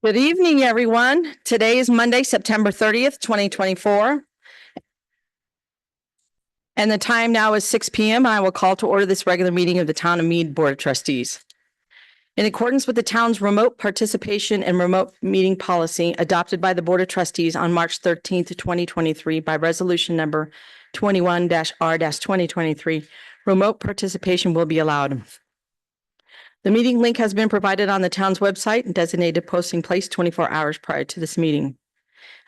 Good evening, everyone. Today is Monday, September 30th, 2024. And the time now is 6 p.m. I will call to order this regular meeting of the Town of Mead Board of Trustees. In accordance with the town's remote participation and remote meeting policy adopted by the Board of Trustees on March 13th, 2023 by resolution number 21-R-2023, remote participation will be allowed. The meeting link has been provided on the town's website and designated posting place 24 hours prior to this meeting.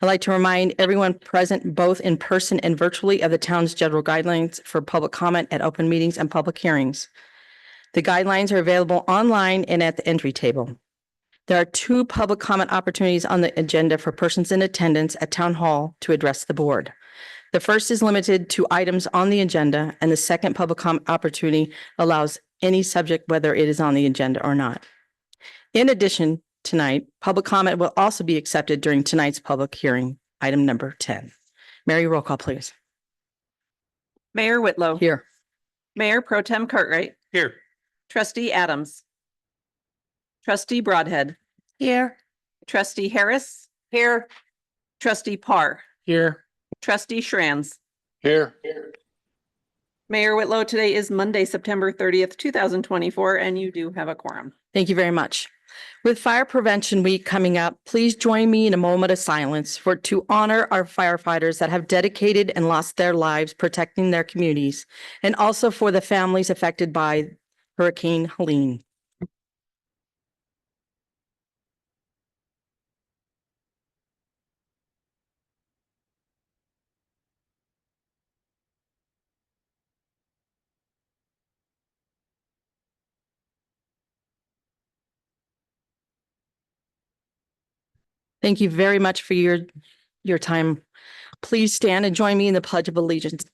I'd like to remind everyone present, both in person and virtually, of the town's general guidelines for public comment at open meetings and public hearings. The guidelines are available online and at the entry table. There are 2 public comment opportunities on the agenda for persons in attendance at Town Hall to address the board. The first is limited to items on the agenda, and the second public comment opportunity allows any subject, whether it is on the agenda or not. In addition, tonight, public comment will also be accepted during tonight's public hearing, item number 10. Mary, roll call, please. Mayor Whitlow. Here. Mayor Pro Tem Cartwright. Here. Trustee Adams. Trustee Broadhead. Here. Trustee Harris. Here. Trustee Parr. Here. Trustee Schranz. Here. Mayor Whitlow, today is Monday, September 30th, 2024, and you do have a quorum. Thank you very much. With Fire Prevention Week coming up, please join me in a moment of silence to honor our firefighters that have dedicated and lost their lives protecting their communities, and also for the families affected by Hurricane Helene. Thank you very much for your time. Please stand and join me in the Pledge of Allegiance.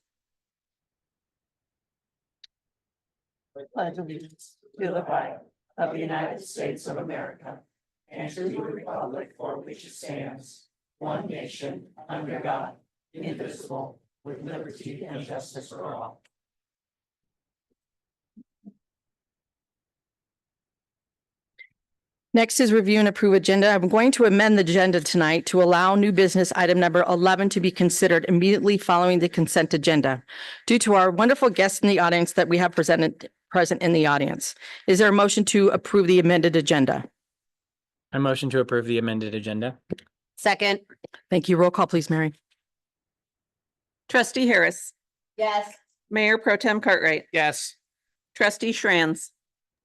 I pledge allegiance to the flag of the United States of America and to the republic for which it stands, one nation, under God, indivisible, with liberty and justice for all. Next is review and approve agenda. I'm going to amend the agenda tonight to allow new business item number 11 to be considered immediately following the consent agenda due to our wonderful guests in the audience that we have present in the audience. Is there a motion to approve the amended agenda? I motion to approve the amended agenda. Second. Thank you. Roll call, please, Mary. Trustee Harris. Yes. Mayor Pro Tem Cartwright. Yes. Trustee Schranz.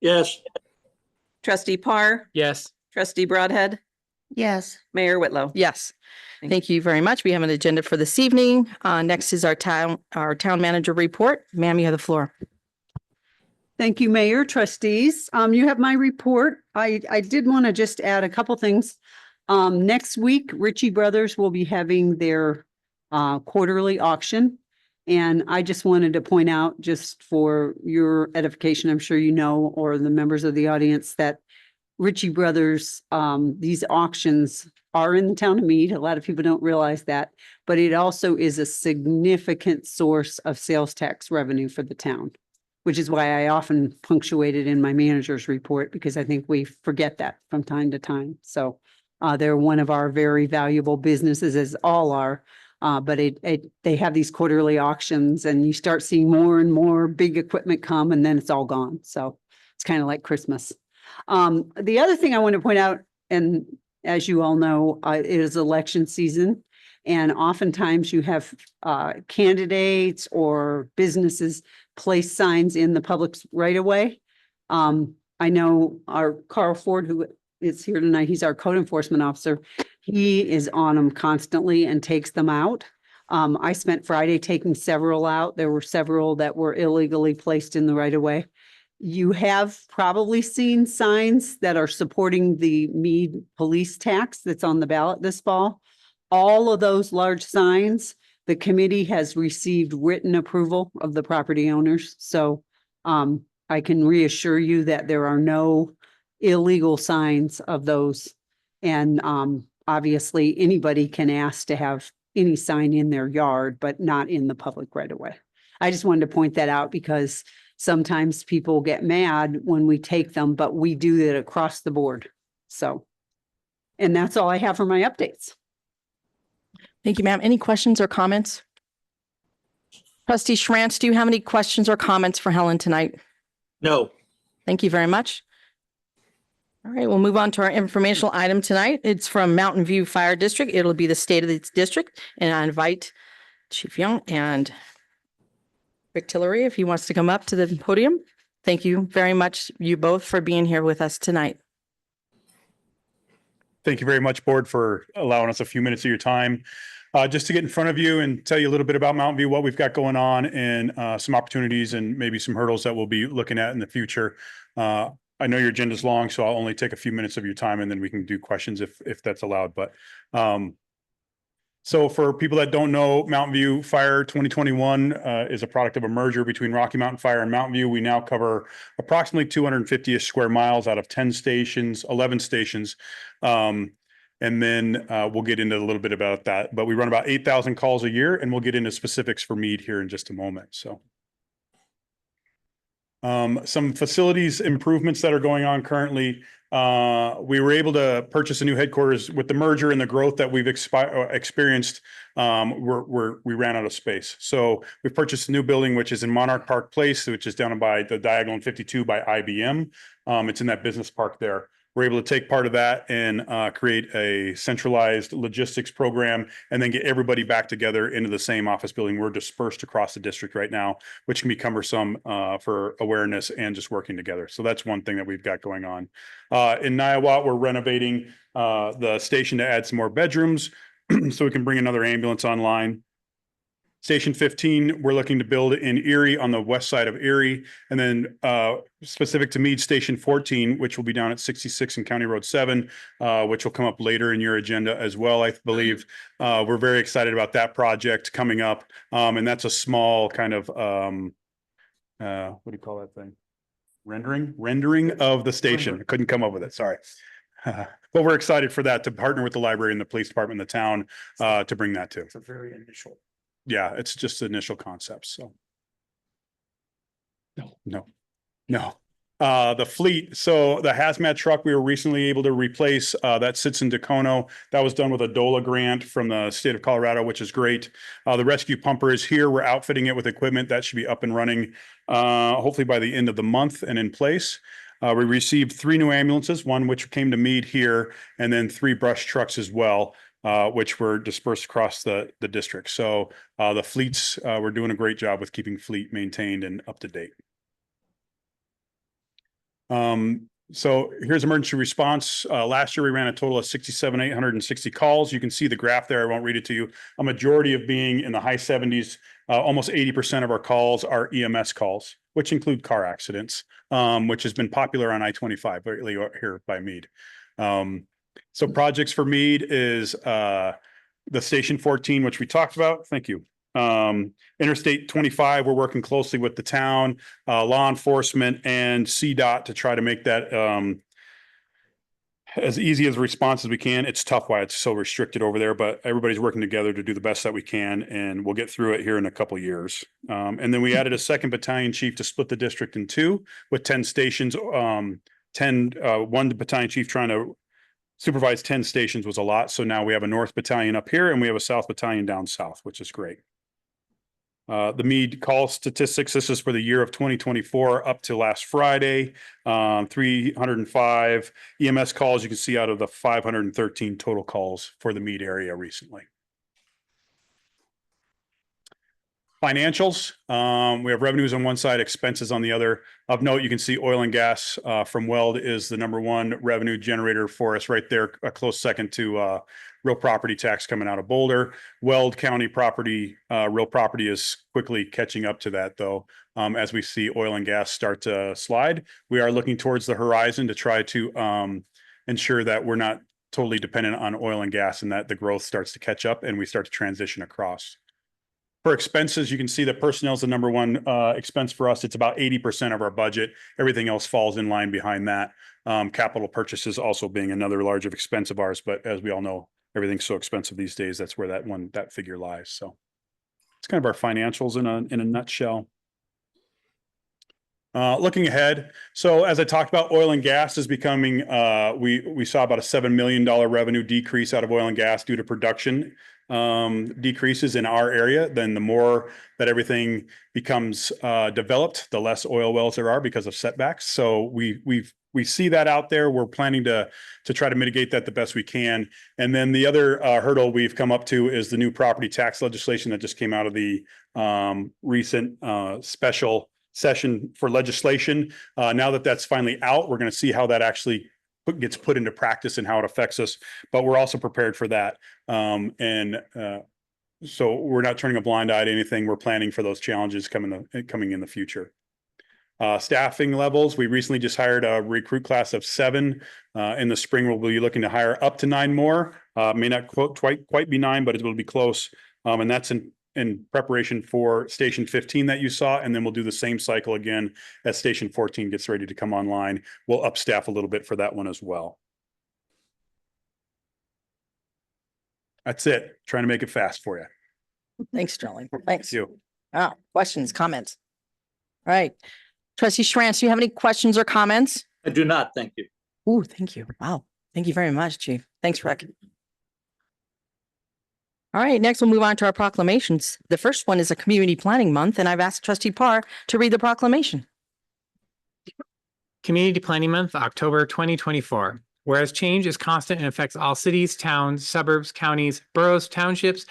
Yes. Trustee Parr. Yes. Trustee Broadhead. Yes. Mayor Whitlow. Yes. Thank you very much. We have an agenda for this evening. Next is our town manager report. Ma'am, you have the floor. Thank you, Mayor, trustees. You have my report. I did want to just add a couple things. Next week, Ritchie Brothers will be having their quarterly auction. And I just wanted to point out, just for your edification, I'm sure you know, or the members of the audience, that Ritchie Brothers, these auctions are in the town of Mead. A lot of people don't realize that, but it also is a significant source of sales tax revenue for the town, which is why I often punctuate it in my manager's report, because I think we forget that from time to time. So they're one of our very valuable businesses, as all are. But they have these quarterly auctions, and you start seeing more and more big equipment come, and then it's all gone. So it's kind of like Christmas. The other thing I want to point out, and as you all know, it is election season, and oftentimes you have candidates or businesses place signs in the public's right of way. I know our Carl Ford, who is here tonight, he's our code enforcement officer. He is on them constantly and takes them out. I spent Friday taking several out. There were several that were illegally placed in the right of way. You have probably seen signs that are supporting the Mead police tax that's on the ballot this fall. All of those large signs, the committee has received written approval of the property owners. So I can reassure you that there are no illegal signs of those. And obviously anybody can ask to have any sign in their yard, but not in the public right away. I just wanted to point that out because sometimes people get mad when we take them, but we do that across the board. So And that's all I have for my updates. Thank you, ma'am. Any questions or comments? Trustee Schrantz, do you have any questions or comments for Helen tonight? No. Thank you very much. All right, we'll move on to our informational item tonight. It's from Mountain View Fire District. It'll be the state of its district. And I invite Chief Young and Rick Tillery, if he wants to come up to the podium. Thank you very much, you both, for being here with us tonight. Thank you very much, Board, for allowing us a few minutes of your time. Just to get in front of you and tell you a little bit about Mountain View, what we've got going on, and some opportunities and maybe some hurdles that we'll be looking at in the future. I know your agenda's long, so I'll only take a few minutes of your time and then we can do questions if that's allowed. But so for people that don't know, Mountain View Fire 2021 is a product of a merger between Rocky Mountain Fire and Mountain View. We now cover approximately 250-ish square miles out of 10 stations, 11 stations. And then we'll get into a little bit about that. But we run about 8,000 calls a year, and we'll get into specifics for Mead here in just a moment. So some facilities improvements that are going on currently. We were able to purchase a new headquarters with the merger and the growth that we've experienced. We ran out of space. So we purchased a new building, which is in Monarch Park Place, which is down by the Diagonal in 52 by IBM. It's in that business park there. We're able to take part of that and create a centralized logistics program and then get everybody back together into the same office building. We're dispersed across the district right now, which can be cumbersome for awareness and just working together. So that's one thing that we've got going on. In Niawat, we're renovating the station to add some more bedrooms so we can bring another ambulance online. Station 15, we're looking to build in Erie on the west side of Erie. And then specific to Mead, Station 14, which will be down at 66 and County Road 7, which will come up later in your agenda as well, I believe. We're very excited about that project coming up. And that's a small kind of, what do you call that thing? Rendering of the station. I couldn't come up with it, sorry. But we're excited for that, to partner with the library and the police department and the town to bring that to. It's a very initial. Yeah, it's just initial concepts, so. No. The fleet, so the hazmat truck we were recently able to replace, that sits in Dacono. That was done with a DOLA grant from the state of Colorado, which is great. The rescue pumper is here. We're outfitting it with equipment that should be up and running, hopefully by the end of the month and in place. We received 3 new ambulances, one which came to Mead here, and then 3 brush trucks as well, which were dispersed across the district. So the fleets, we're doing a great job with keeping fleet maintained and up to date. So here's emergency response. Last year, we ran a total of 67,860 calls. You can see the graph there. I won't read it to you. A majority of being in the high 70s, almost 80% of our calls are EMS calls, which include car accidents, which has been popular on I-25 here by Mead. So projects for Mead is the Station 14, which we talked about. Thank you. Interstate 25, we're working closely with the town, law enforcement, and CDOT to try to make that as easy as a response as we can. It's tough why it's so restricted over there, but everybody's working together to do the best that we can, and we'll get through it here in a couple of years. And then we added a 2nd battalion chief to split the district in 2 with 10 stations. 1 battalion chief trying to supervise 10 stations was a lot. So now we have a North battalion up here and we have a South battalion down south, which is great. The Mead call statistics, this is for the year of 2024 up to last Friday, 305 EMS calls. You can see out of the 513 total calls for the Mead area recently. Financials, we have revenues on one side, expenses on the other. Of note, you can see oil and gas from Weld is the #1 revenue generator for us right there, a close second to real property tax coming out of Boulder. Weld County property, real property is quickly catching up to that though. As we see oil and gas start to slide, we are looking towards the horizon to try to ensure that we're not totally dependent on oil and gas and that the growth starts to catch up and we start to transition across. For expenses, you can see that personnel is the #1 expense for us. It's about 80% of our budget. Everything else falls in line behind that. Capital purchases also being another large expense of ours, but as we all know, everything's so expensive these days. That's where that figure lies. So it's kind of our financials in a nutshell. Looking ahead, so as I talked about, oil and gas is becoming, we saw about a $7 million revenue decrease out of oil and gas due to production decreases in our area. Then the more that everything becomes developed, the less oil wells there are because of setbacks. So we see that out there. We're planning to try to mitigate that the best we can. And then the other hurdle we've come up to is the new property tax legislation that just came out of the recent special session for legislation. Now that that's finally out, we're going to see how that actually gets put into practice and how it affects us. But we're also prepared for that. So we're not turning a blind eye to anything. We're planning for those challenges coming in the future. Staffing levels, we recently just hired a recruit class of 7. In the spring, we'll be looking to hire up to 9 more. May not quite be 9, but it will be close. And that's in preparation for Station 15 that you saw. And then we'll do the same cycle again as Station 14 gets ready to come online. We'll up staff a little bit for that one as well. That's it. Trying to make it fast for you. Thanks, Sterling. Thanks. Thank you. Questions, comments? All right. Trustee Schrantz, do you have any questions or comments? I do not, thank you. Ooh, thank you. Wow. Thank you very much, Chief. Thanks, Rick. All right, next we'll move on to our proclamations. The first one is a Community Planning Month, and I've asked Trustee Parr to read the proclamation. Community Planning Month, October 2024. Whereas change is constant and affects all cities, towns, suburbs, counties, boroughs, townships,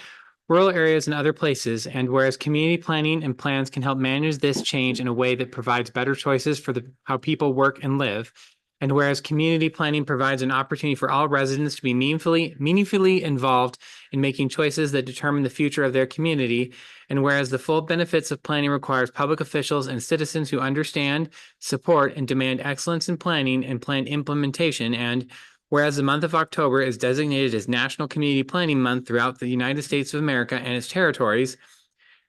rural areas, and other places, and whereas community planning and plans can help manage this change in a way that provides better choices for how people work and live, and whereas community planning provides an opportunity for all residents to be meaningfully involved in making choices that determine the future of their community, and whereas the full benefits of planning requires public officials and citizens who understand, support, and demand excellence in planning and plan implementation, and whereas the month of October is designated as National Community Planning Month throughout the United States of America and its territories,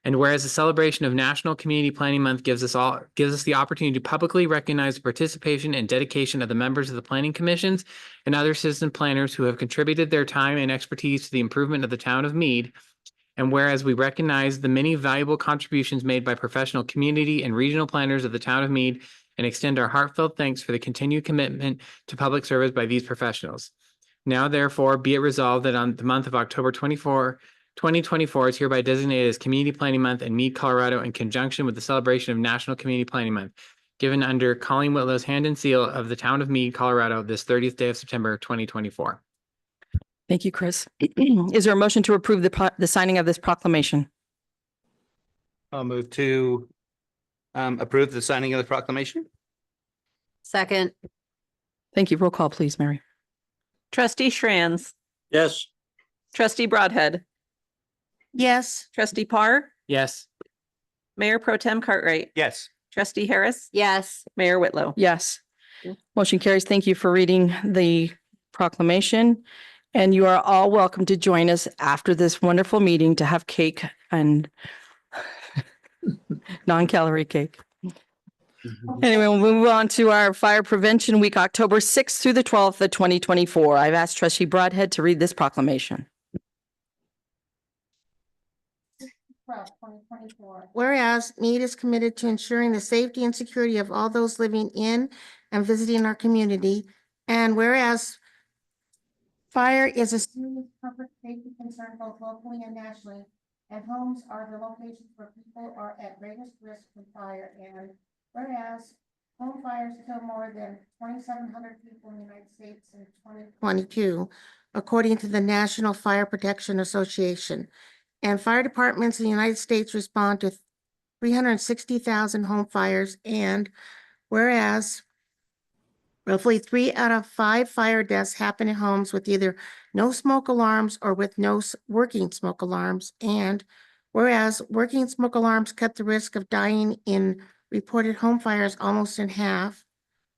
and whereas the celebration of National Community Planning Month gives us the opportunity to publicly recognize the participation and dedication of the members of the planning commissions and other citizen planners who have contributed their time and expertise to the improvement of the town of Mead, and whereas we recognize the many valuable contributions made by professional community and regional planners of the town of Mead and extend our heartfelt thanks for the continued commitment to public service by these professionals. Now, therefore, be it resolved that on the month of October 2024 is hereby designated as Community Planning Month in Mead, Colorado, in conjunction with the celebration of National Community Planning Month, given under Colleen Whitlow's hand and seal of the town of Mead, Colorado, this 30th day of September, 2024. Thank you, Chris. Is there a motion to approve the signing of this proclamation? I'll move to approve the signing of the proclamation. Second. Thank you. Roll call, please, Mary. Trustee Schrantz, Yes. Trustee Broadhead, Yes. Trustee Parr, Yes. Mayor Pro Tem Cartwright, Yes. Trustee Harris, Yes. Mayor Whitlow. Yes. Motion carries. Thank you for reading the proclamation. And you are all welcome to join us after this wonderful meeting to have cake and non-calorie cake. Anyway, we'll move on to our Fire Prevention Week, October 6th through the 12th of 2024. I've asked Trustee Broadhead to read this proclamation. Whereas Mead is committed to ensuring the safety and security of all those living in and visiting our community, and whereas fire is a serious public safety concern both locally and nationally, and homes are the locations where people are at greatest risk from fire, and whereas home fires kill more than 2,700 people in the United States in 2022, according to the National Fire Protection Association. And fire departments in the United States respond to 360,000 home fires. And whereas roughly 3 out of 5 fire deaths happen in homes with either no smoke alarms or with no working smoke alarms. And whereas working smoke alarms cut the risk of dying in reported home fires almost in half.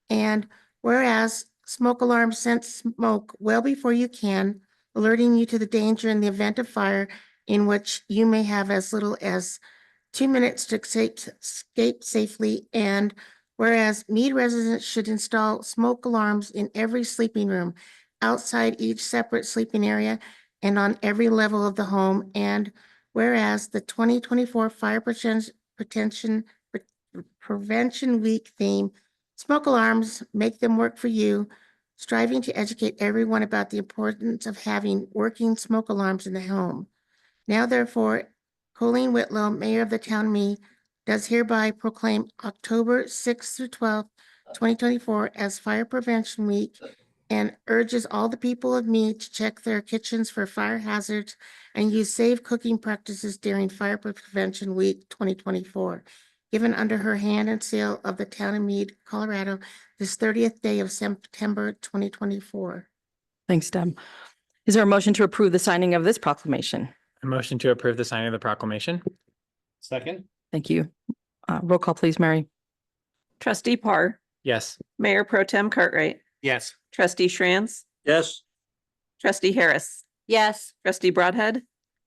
And whereas smoke alarms sense smoke well before you can, alerting you to the danger in the event of fire, in which you may have as little as 2 minutes to escape safely. And whereas Mead residents should install smoke alarms in every sleeping room, outside each separate sleeping area, and on every level of the home. And whereas the 2024 Fire Prevention Prevention Week theme, smoke alarms, make them work for you, striving to educate everyone about the importance of having working smoke alarms in the home. Now therefore, Colleen Whitlow, Mayor of the town Mead, does hereby proclaim October 6th through 12th, 2024 as Fire Prevention Week and urges all the people of Mead to check their kitchens for fire hazards and use safe cooking practices during Fire Prevention Week 2024. Given under her hand and seal of the town of Mead, Colorado, this 30th day of September 2024. Thanks, Deb. Is there a motion to approve the signing of this proclamation? A motion to approve the signing of the proclamation. Second. Thank you. Roll call, please, Mary. Trustee Parr, Yes. Mayor Pro Tem Cartwright, Yes. trustee Schranz, Yes. trustee Harris, Yes. trustee Broadhead,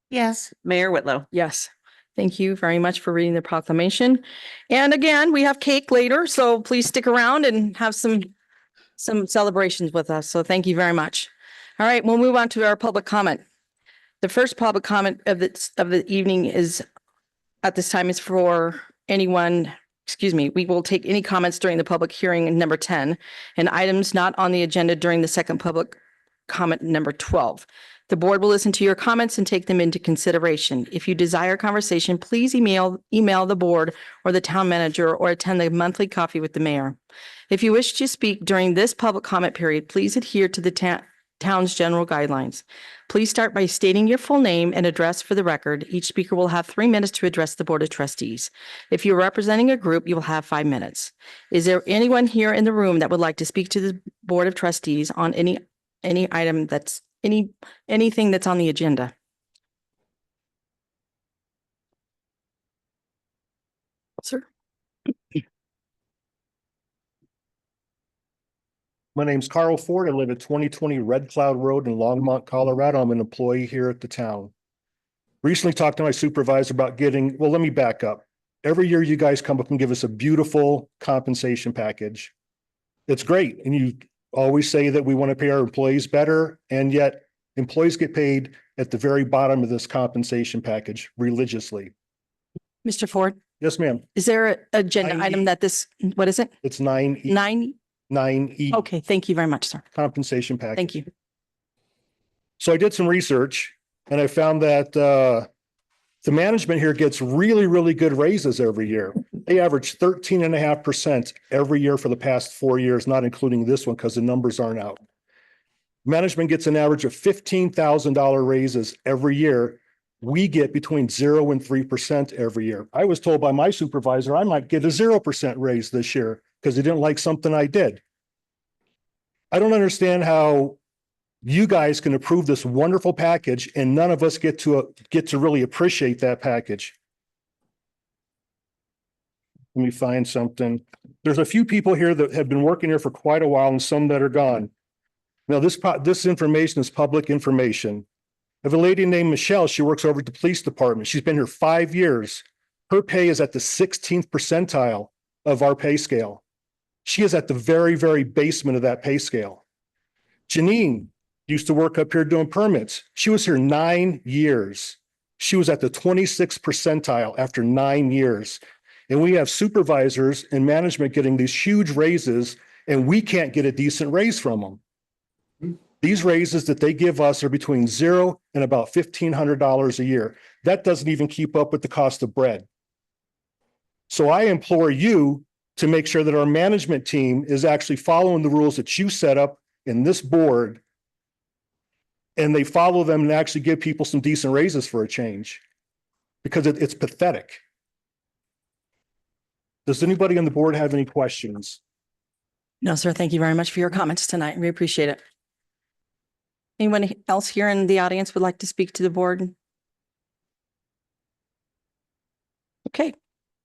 Yes. Mayor Whitlow. Yes. Thank you very much for reading the proclamation. And again, we have cake later, so please stick around and have some celebrations with us. So thank you very much. All right, we'll move on to our public comment. The first public comment of the evening is at this time is for anyone, we will take any comments during the public hearing number 10 and items not on the agenda during the second public comment number 12. The board will listen to your comments and take them into consideration. If you desire conversation, please email the board or the town manager or attend the monthly coffee with the mayor. If you wish to speak during this public comment period, please adhere to the town's general guidelines. Please start by stating your full name and address for the record. Each speaker will have 3 minutes to address the Board of Trustees. If you're representing a group, you will have 5 minutes. Is there anyone here in the room that would like to speak to the Board of Trustees on any item that's anything that's on the agenda? Sir? My name's Carl Ford. I live at 2020 Red Cloud Road in Longmont, Colorado. I'm an employee here at the town. Recently talked to my supervisor about let me back up. Every year you guys come up and give us a beautiful compensation package. It's great. And you always say that we want to pay our employees better. And yet employees get paid at the very bottom of this compensation package religiously. Mr. Ford, Yes, ma'am. is there an agenda 9E. item what is it? It's 9E. 9E? Okay, thank you very much, sir. Compensation package. Thank you. So I did some research and I found that the management here gets really, really good raises every year. They average 13.5% every year for the past 4 years, not including this one because the numbers aren't out. Management gets an average of $15,000 raises every year. We get between 0 and 3% every year. I was told by my supervisor I might get a 0% raise this year because he didn't like something I did. I don't understand how you guys can approve this wonderful package and none of us get to really appreciate that package. Let me find something. There's a few people here that have been working here for quite a while and some that are gone. Now, this information is public information. I have a lady named Michelle. She works over at the police department. She's been here 5 years. Her pay is at the 16th percentile of our pay scale. She is at the very, very basement of that pay scale. Janine used to work up here doing permits. She was here 9 years. She was at the 26th percentile after 9 years. And we have supervisors and management getting these huge raises, and we can't get a decent raise from them. These raises that they give us are between 0 and about $1,500 a year. That doesn't even keep up with the cost of bread. So I implore you to make sure that our management team is actually following the rules that you set up in this board, and they follow them and actually give people some decent raises for a change, because it's pathetic. Does anybody on the board have any questions? No, sir. Thank you very much for your comments tonight. We appreciate it. Anyone else here in the audience would like to speak to the board? Okay,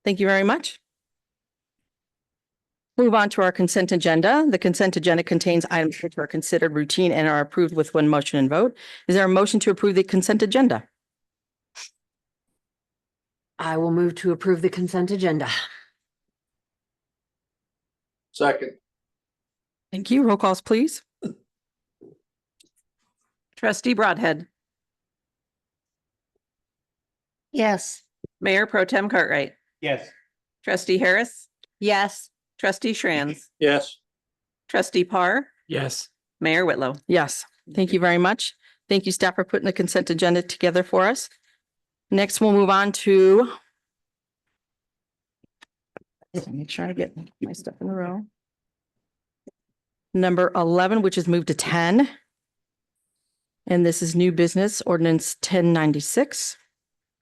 thank you very much. Move on to our consent agenda. The consent agenda contains items which are considered routine and are approved with one motion and vote. Is there a motion to approve the consent agenda? I will move to approve the consent agenda. Second. Thank you. Roll calls, please. Trustee Broadhead, Yes. Mayor Pro Tem Cartwright, Yes. Trustee Harris, Yes. trustee Shranz, Yes. trustee Parr, Yes. Mayor Whitlow. Yes, thank you very much. Thank you, staff, for putting the consent agenda together for us. Next, we'll move on to make sure I get my stuff in a row. Number 11, which is moved to 10. And this is new business ordinance 1096.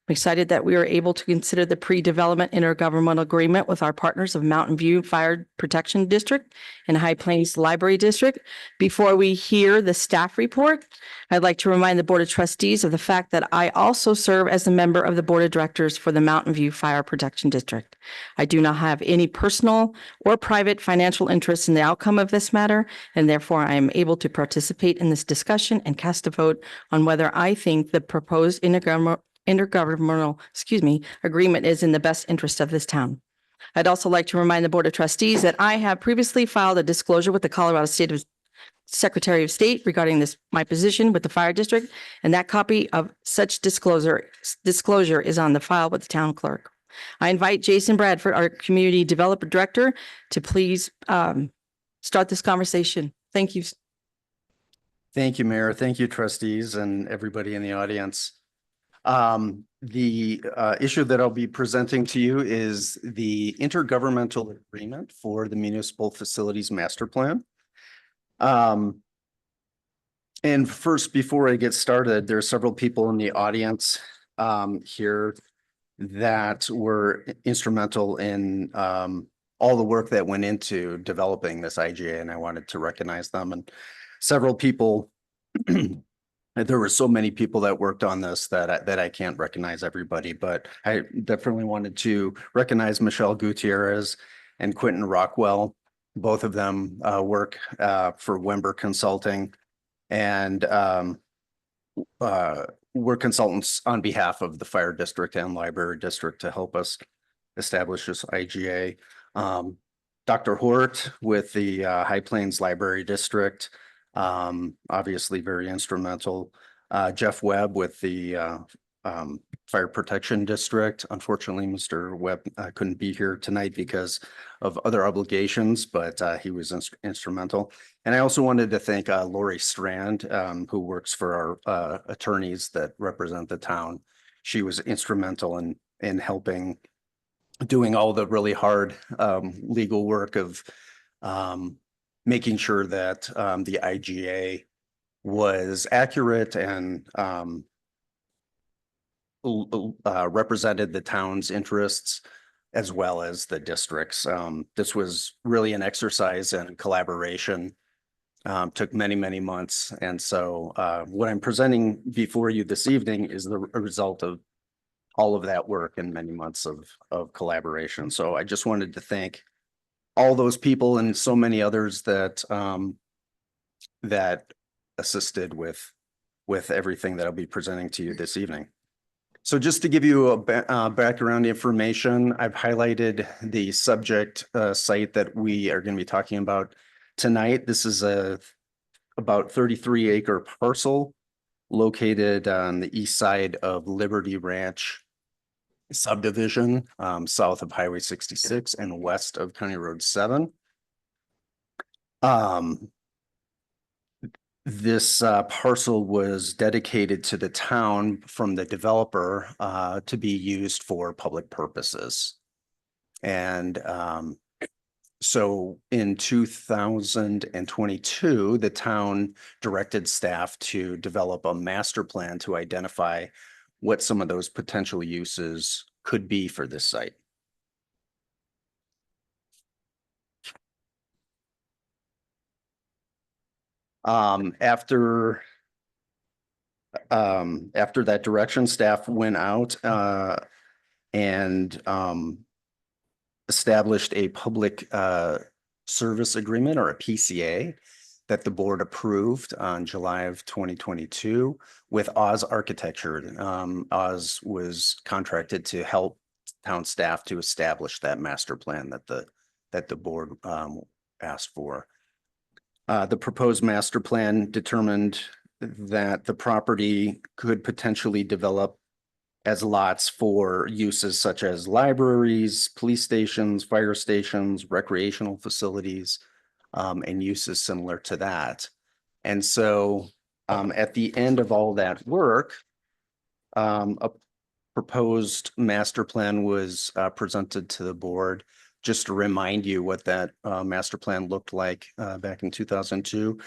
I'm excited that we are able to consider the pre-development intergovernmental agreement with our partners of Mountain View Fire Protection District and High Plains Library District. Before we hear the staff report, I'd like to remind the Board of Trustees of the fact that I also serve as a member of the Board of Directors for the Mountain View Fire Protection District. I do not have any personal or private financial interest in the outcome of this matter, and therefore I am able to participate in this discussion and cast a vote on whether I think the proposed intergovernmental agreement is in the best interest of this town. I'd also like to remind the Board of Trustees that I have previously filed a disclosure with the Colorado State of Secretary of State regarding my position with the fire district, and that copy of such disclosure is on the file with the town clerk. I invite Jason Bradford, our Community Development Director, to please start this conversation. Thank you. Thank you, Mayor. Thank you, trustees and everybody in the audience. The issue that I'll be presenting to you is the intergovernmental agreement for the Municipal Facilities Master Plan. And first, before I get started, there are several people in the audience here that were instrumental in all the work that went into developing this IGA, and I wanted to recognize them. And several people there were so many people that worked on this that I can't recognize everybody, but I definitely wanted to recognize Michelle Gutierrez and Quentin Rockwell. Both of them work for Wember Consulting and we're consultants on behalf of the fire district and library district to help us establish this IGA. Dr. Hort with the High Plains Library District, obviously very instrumental. Jeff Webb with the Fire Protection District. Unfortunately, Mr. Webb couldn't be here tonight because of other obligations, but he was instrumental. And I also wanted to thank Lori Strand, who works for our attorneys that represent the town. She was instrumental in helping doing all the really hard legal work of making sure that the IGA was accurate and represented the town's interests as well as the districts. This was really an exercise in collaboration, took many, many months. And so what I'm presenting before you this evening is the result of all of that work and many months of collaboration. So I just wanted to thank all those people and so many others that that assisted with everything that I'll be presenting to you this evening. So just to give you a background information, I've highlighted the subject site that we are going to be talking about tonight. This is about 33-acre parcel located on the east side of Liberty Ranch subdivision, south of Highway 66 and west of County Road 7. This parcel was dedicated to the town from the developer to be used for public purposes. And so in 2022, the town directed staff to develop a master plan to identify what some of those potential uses could be for this site. After that direction, staff went out and established a public service agreement, or a PCA, that the board approved on July of 2022 with Oz Architecture. Oz was contracted to help town staff to establish that master plan that the board asked for. The proposed master plan determined that the property could potentially develop as lots for uses such as libraries, police stations, fire stations, recreational facilities, and uses similar to that. And so at the end of all that work, a proposed master plan was presented to the board. Just to remind you what that master plan looked like back in 2002.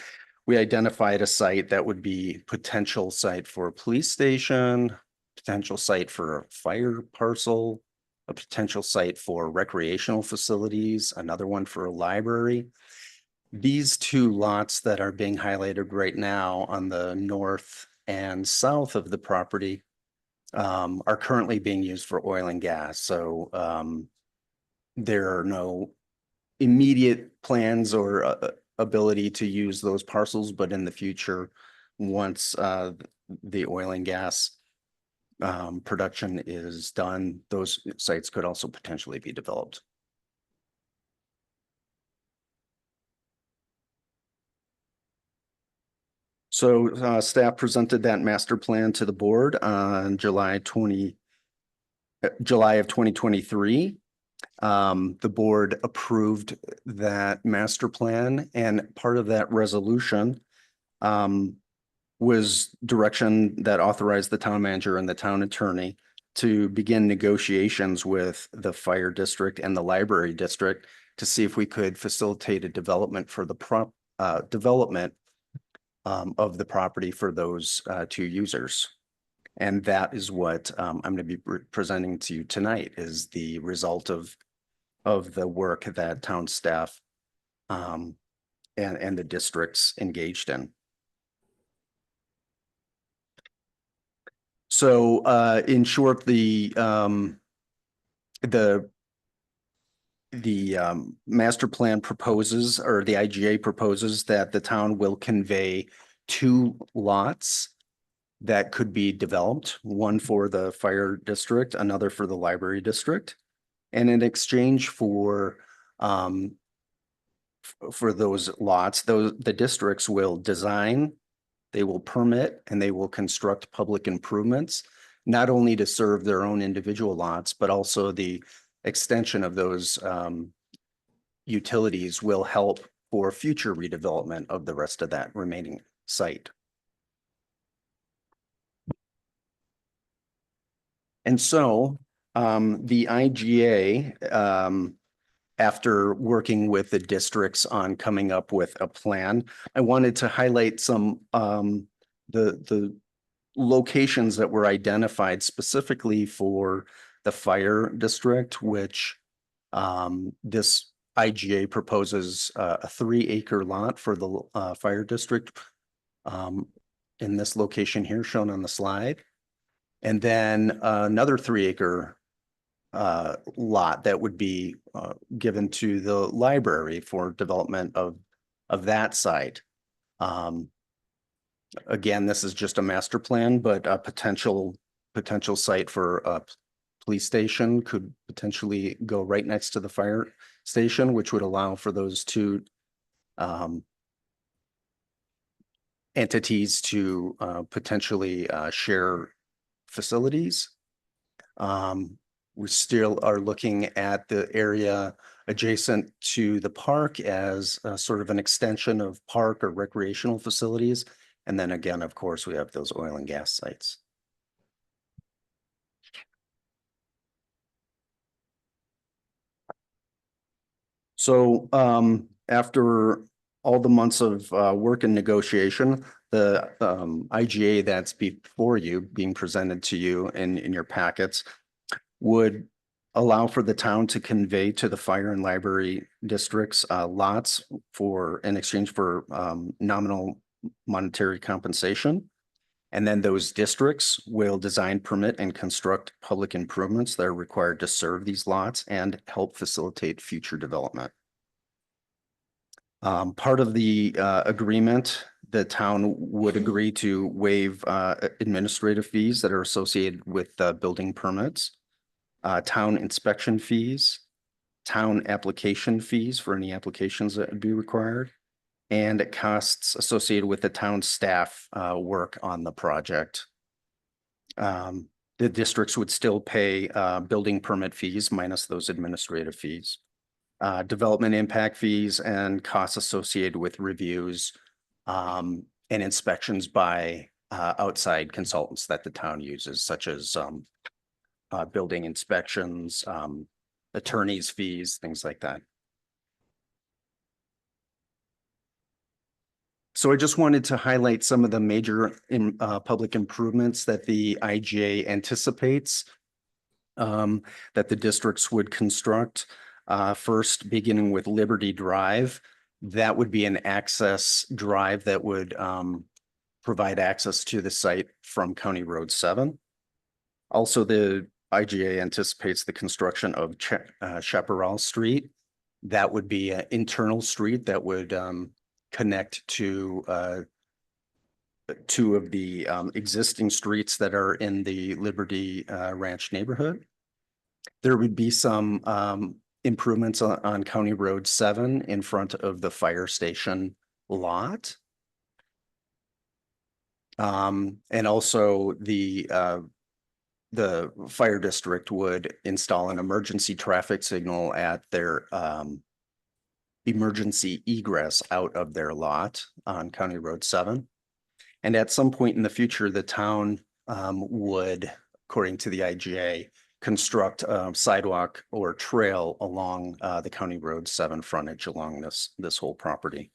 We identified a site that would be potential site for a police station, potential site for a fire parcel, a potential site for recreational facilities, another one for a library. These two lots that are being highlighted right now on the north and south of the property are currently being used for oil and gas. So there are no immediate plans or ability to use those parcels, but in the future, once the oil and gas production is done, those sites could also potentially be developed. So staff presented that master plan to the board on July of 2023. The board approved that master plan, and part of that resolution was direction that authorized the town manager and the town attorney to begin negotiations with the fire district and the library district to see if we could facilitate a development for the development of the property for those two users. And that is what I'm going to be presenting to you tonight, is the result of the work that town staff and the districts engaged in. So in short, the master plan proposes, or the IGA proposes, that the town will convey 2 lots that could be developed, one for the fire district, another for the library district. And in exchange for those lots, the districts will design, they will permit, and they will construct public improvements, not only to serve their own individual lots, but also the extension of those utilities will help for future redevelopment of the rest of that remaining site. And so the IGA, after working with the districts on coming up with a plan, I wanted to highlight some the locations that were identified specifically for the fire district, which this IGA proposes a 3-acre lot for the fire district in this location here shown on the slide. And then another 3-acre lot that would be given to the library for development of that site. Again, this is just a master plan, but a potential site for a police station could potentially go right next to the fire station, which would allow for those two entities to potentially share facilities. We still are looking at the area adjacent to the park as sort of an extension of park or recreational facilities. And then again, of course, we have those oil and gas sites. So after all the months of work and negotiation, the IGA that's before you, being presented to you in your packets, would allow for the town to convey to the fire and library districts lots in exchange for nominal monetary compensation. And then those districts will design, permit, and construct public improvements that are required to serve these lots and help facilitate future development. Part of the agreement, the town would agree to waive administrative fees that are associated with building permits, town inspection fees, town application fees for any applications that would be required, and costs associated with the town staff work on the project. The districts would still pay building permit fees minus those administrative fees. Development impact fees and costs associated with reviews and inspections by outside consultants that the town uses, such as building inspections, attorneys' fees, things like that. So I just wanted to highlight some of the major public improvements that the IGA anticipates that the districts would construct. First, beginning with Liberty Drive, that would be an access drive that would provide access to the site from County Road 7. Also, the IGA anticipates the construction of Chaparral Street. That would be an internal street that would connect to two of the existing streets that are in the Liberty Ranch neighborhood. There would be some improvements on County Road 7 in front of the fire station lot. And also the fire district would install an emergency traffic signal at their emergency egress out of their lot on County Road 7. And at some point in the future, the town would, according to the IGA, construct a sidewalk or trail along the County Road 7 frontage along this whole property.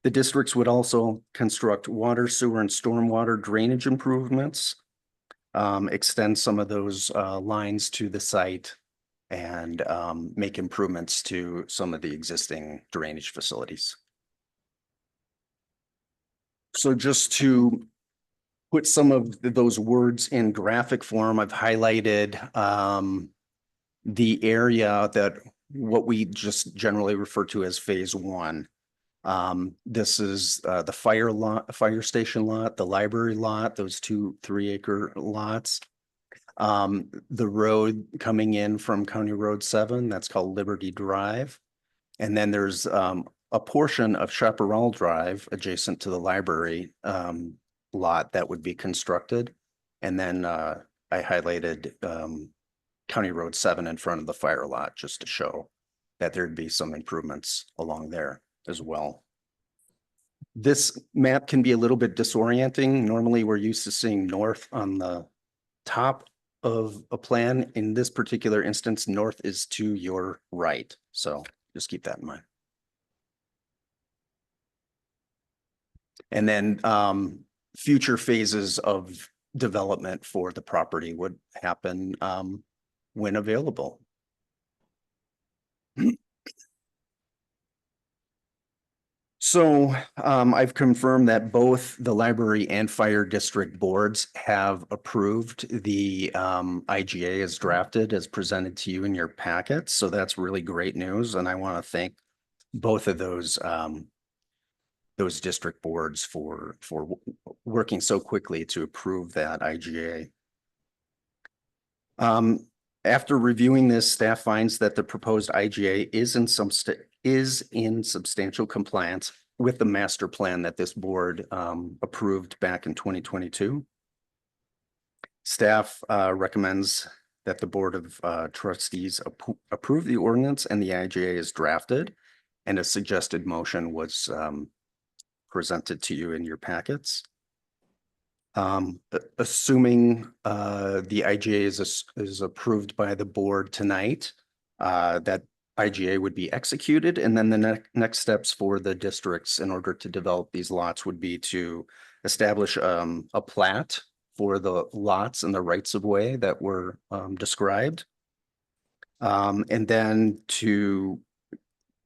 The districts would also construct water, sewer, and stormwater drainage improvements, extend some of those lines to the site, and make improvements to some of the existing drainage facilities. So just to put some of those words in graphic form, I've highlighted the area that what we just generally refer to as phase 1. This is the fire station lot, the library lot, those 2 3-acre lots. The road coming in from County Road 7, that's called Liberty Drive. And then there's a portion of Chaparral Drive adjacent to the library lot that would be constructed. And then I highlighted County Road 7 in front of the fire lot just to show that there'd be some improvements along there as well. This map can be a little bit disorienting. Normally, we're used to seeing north on the top of a plan. In this particular instance, north is to your right. So just keep that in mind. And then future phases of development for the property would happen when available. So I've confirmed that both the library and fire district boards have approved the IGA as drafted, as presented to you in your packets. So that's really great news. And I want to thank both of those district boards for working so quickly to approve that IGA. After reviewing this, staff finds that the proposed IGA is in substantial compliance with the master plan that this board approved back in 2022. Staff recommends that the Board of Trustees approve the ordinance and the IGA is drafted, and a suggested motion was presented to you in your packets. Assuming the IGA is approved by the board tonight, that IGA would be executed, and then the next steps for the districts in order to develop these lots would be to establish a plat for the lots and the rights of way that were described, and then to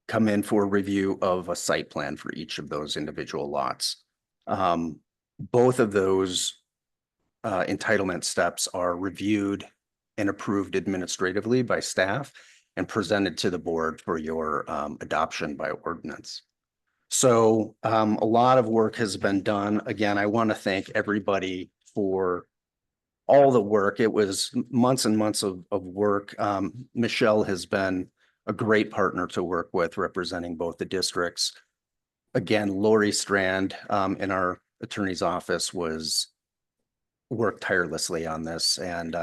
come in for review of a site plan for each of those individual lots. Both of those entitlement steps are reviewed and approved administratively by staff and presented to the board for your adoption by ordinance. So a lot of work has been done. Again, I want to thank everybody for all the work. It was months and months of work. Michelle has been a great partner to work with, representing both the districts. Again, Lori Strand in our attorney's office was worked tirelessly on this, and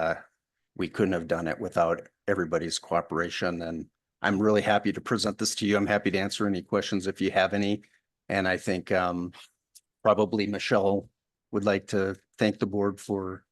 we couldn't have done it without everybody's cooperation. And I'm really happy to present this to you. I'm happy to answer any questions if you have any. And I think probably Michelle would like to thank the board for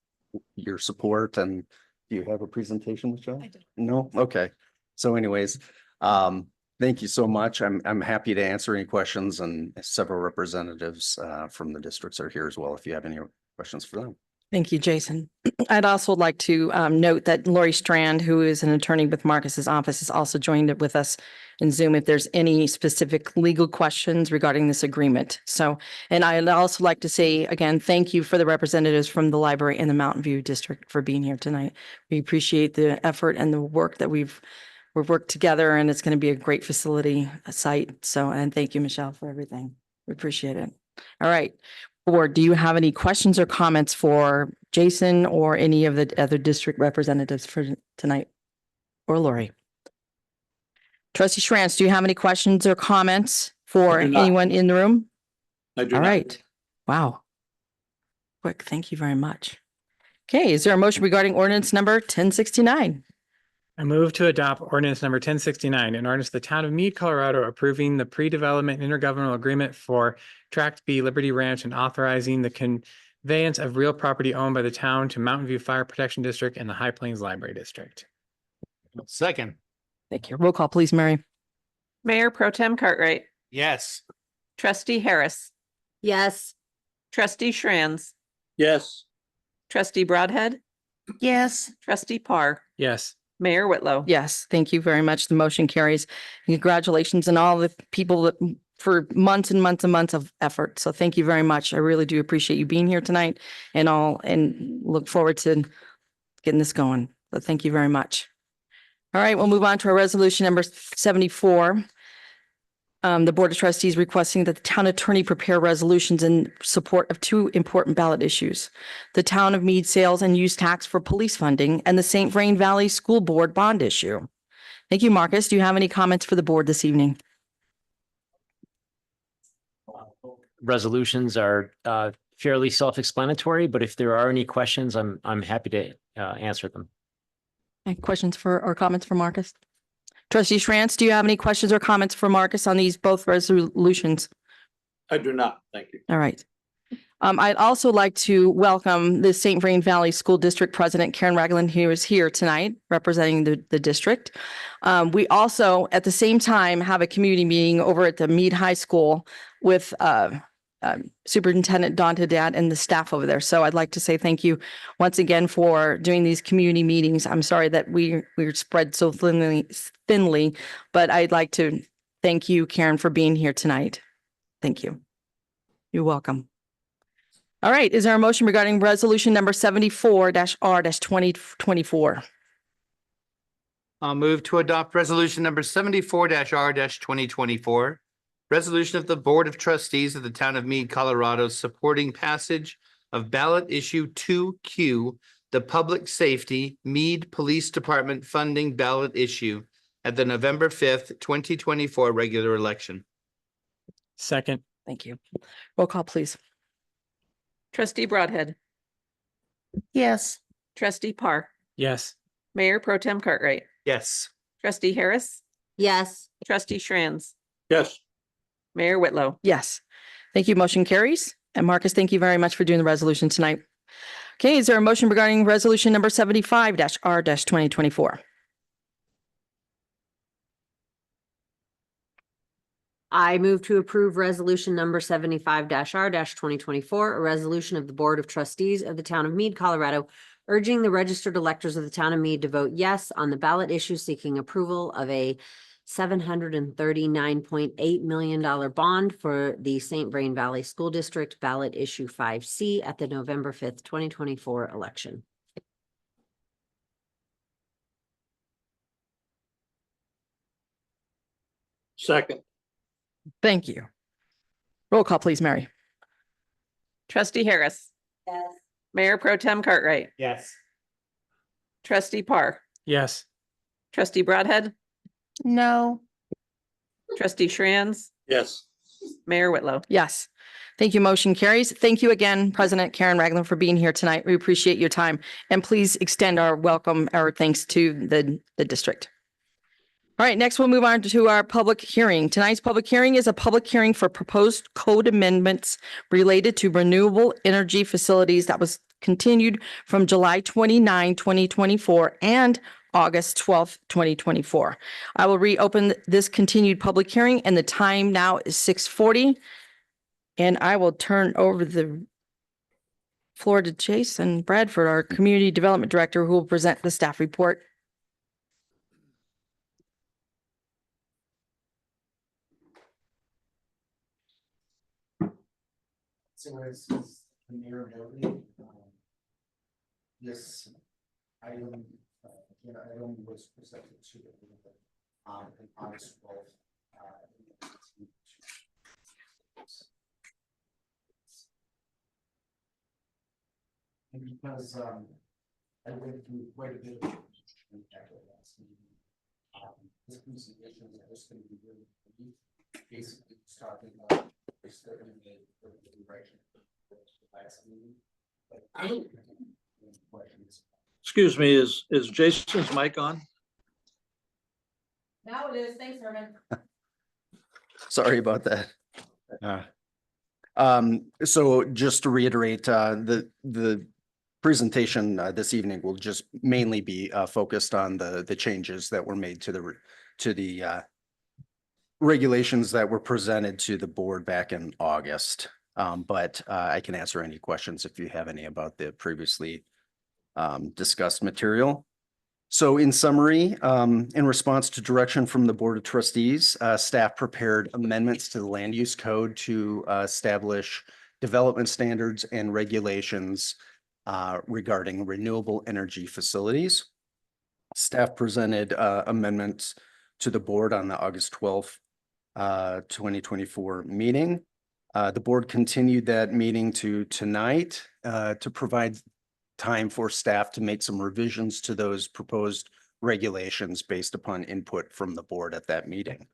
your support. And do you have a presentation, Michelle? I do. No? Okay. So anyways, thank you so much. I'm happy to answer any questions, and several representatives from the districts are here as well if you have any questions for them. Thank you, Jason. I'd also like to note that Lori Strand, who is an attorney with Marcus's office, has also joined with us in Zoom if there's any specific legal questions regarding this agreement. So, and I'd also like to say again, thank you for the representatives from the library and the Mountain View District for being here tonight. We appreciate the effort and the work that we've worked together, and it's going to be a great facility, a site. So, and thank you, Michelle, for everything. We appreciate it. All right. Board, do you have any questions or comments for Jason or any of the other district representatives for tonight? Or Lori? Trustee Schrantz, do you have any questions or comments for I do not. anyone in the room? I do All not. right. Wow. Quick, thank you very much. Okay, is there a motion regarding ordinance number 1069? I move to adopt ordinance number 1069, an ordinance of the town of Mead, Colorado, approving the pre-development intergovernmental agreement for Tract B Liberty Ranch and authorizing the conveyance of real property owned by the town to Mountain View Fire Protection District and the High Plains Library District. Second. Thank you. Roll call, please, Mary. Mayor Pro Tem Cartwright, Yes. trustee Harris, Yes. trustee Shranz, Yes. trustee Broadhead, Yes. trustee Parr, Yes. Mayor Whitlow. Yes, thank you very much. The motion carries. Congratulations and all the people that for months and months and months of effort. So thank you very much. I really do appreciate you being here tonight and look forward to getting this going. So thank you very much. All right, we'll move on to our resolution number 74. The Board of Trustees requesting that the town attorney prepare resolutions in support of two important ballot issues: the town of Mead sales and use tax for police funding and the St. Vrain Valley School Board bond issue. Thank you, Marcus. Do you have any comments for the board this evening? Resolutions are fairly self-explanatory, but if there are any questions, I'm happy to answer them. Any questions for or comments for Marcus? Trustee Schrantz, do you have any questions or comments for Marcus on these both resolutions? I do not. Thank you. All right. I'd also like to welcome the St. Vrain Valley School District President Karen Ragland, who is here tonight representing the district. We also, at the same time, have a community meeting over at the Mead High School with Superintendent Don Haddad and the staff over there. So I'd like to say thank you once again for doing these community meetings. I'm sorry that we're spread so thinly, but I'd like to thank you, Karen, for being here tonight. Thank you. You're welcome. All right, is there a motion regarding resolution number 74-R-2024? I'll move to adopt resolution number 74-R-2024. Resolution of the Board of Trustees of the Town of Mead, Colorado, supporting passage of ballot issue 2Q, the Public Safety Mead Police Department funding ballot issue at the November 5th, 2024 regular election. Second. Thank you. Roll call, please. Trustee Broadhead, Yes. trustee Parr, Yes. Mayor Pro Tem Cartwright, Yes. trustee Harris, Yes. trustee Shranz, Yes. Mayor Whitlow. Yes. Thank you. Motion carries. And Marcus, thank you very much for doing the resolution tonight. Okay, is there a motion regarding resolution number 75-R-2024? I move to approve resolution number 75-R-2024, a resolution of the Board of Trustees of the Town of Mead, Colorado, urging the registered electors of the Town of Mead to vote yes on the ballot issue seeking approval of a $739.8 million bond for the St. Vrain Valley School District ballot issue 5C at the November 5th, 2024 election. Second. Thank you. Roll call, please, Mary. Trustee Harris. Yes. Mayor Pro Tem Cartwright, Yes. trustee Parr, Yes. trustee Broadhead, No. trustee Shranz, Yes. Mayor Whitlow. Yes. Thank you. Motion carries. Thank you again, President Karen Ragland, for being here tonight. We appreciate your time. And please extend our welcome, our thanks to the district. All right, next we'll move on to our public hearing. Tonight's public hearing is a public hearing for proposed code amendments related to renewable energy facilities that was continued from July 29, 2024 and August 12th, 2024. I will reopen this continued public hearing and the time now is 6:40. And I will turn over the floor to Jason Bradford, our Community Development Director, who will present the staff report. So as the mayor noted, this item, item was presented to the board on August 12th. And because I went through quite a bit of last meeting, this presentation is just going to be really brief. Basically, just talking about the direction of the last meeting. Questions? Excuse me, is Jason's mic on? Now it is. Thanks, Herman. Sorry about that. So just to reiterate, the presentation this evening will just mainly be focused on the changes that were made to the regulations that were presented to the board back in August. But I can answer any questions if you have any about the previously discussed material. So in summary, in response to direction from the Board of Trustees, staff prepared amendments to the land use code to establish development standards and regulations regarding renewable energy facilities. Staff presented amendments to the board on the August 12th, 2024 meeting. The board continued that meeting to tonight to provide time for staff to make some revisions to those proposed regulations based upon input from the board at that meeting.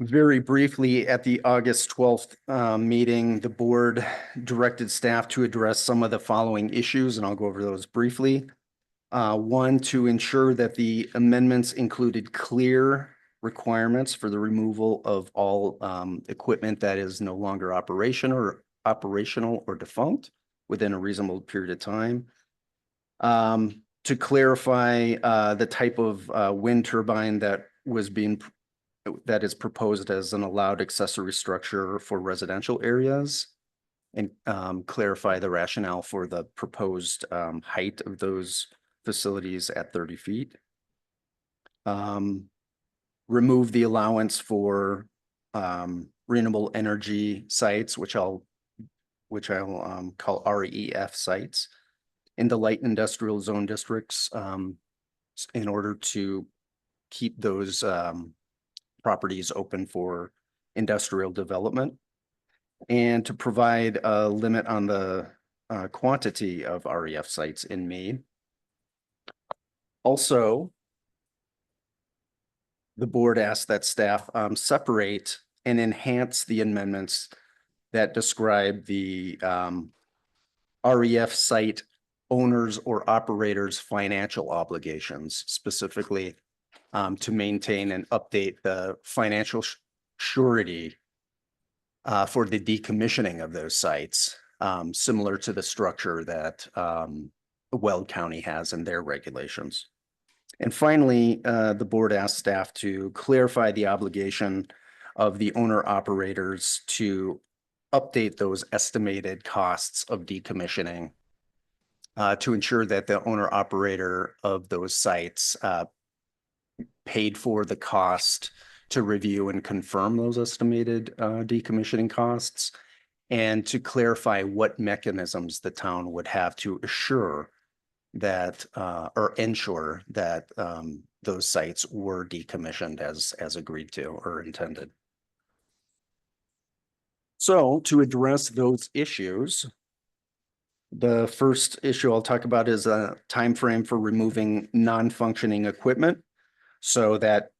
Very briefly, at the August 12th meeting, the board directed staff to address some of the following issues, and I'll go over those briefly. One, to ensure that the amendments included clear requirements for the removal of all equipment that is no longer operational or defunct within a reasonable period of time. To clarify the type of wind turbine that is proposed as an allowed accessory structure for residential areas, and clarify the rationale for the proposed height of those facilities at 30 feet. Remove the allowance for renewable energy sites, which I'll call REF sites in the light industrial zone districts in order to keep those properties open for industrial development, and to provide a limit on the quantity of REF sites in Mead. Also, the board asked that staff separate and enhance the amendments that describe the REF site owners or operators' financial obligations, specifically to maintain and update the financial surety for the decommissioning of those sites, similar to the structure that Weld County has in their regulations. And finally, the board asked staff to clarify the obligation of the owner operators to update those estimated costs of decommissioning to ensure that the owner operator of those sites paid for the cost to review and confirm those estimated decommissioning costs, and to clarify what mechanisms the town would have to assure that or ensure that those sites were decommissioned as agreed to or intended. So to address those issues, the first issue I'll talk about is a time frame for removing non-functioning equipment. So that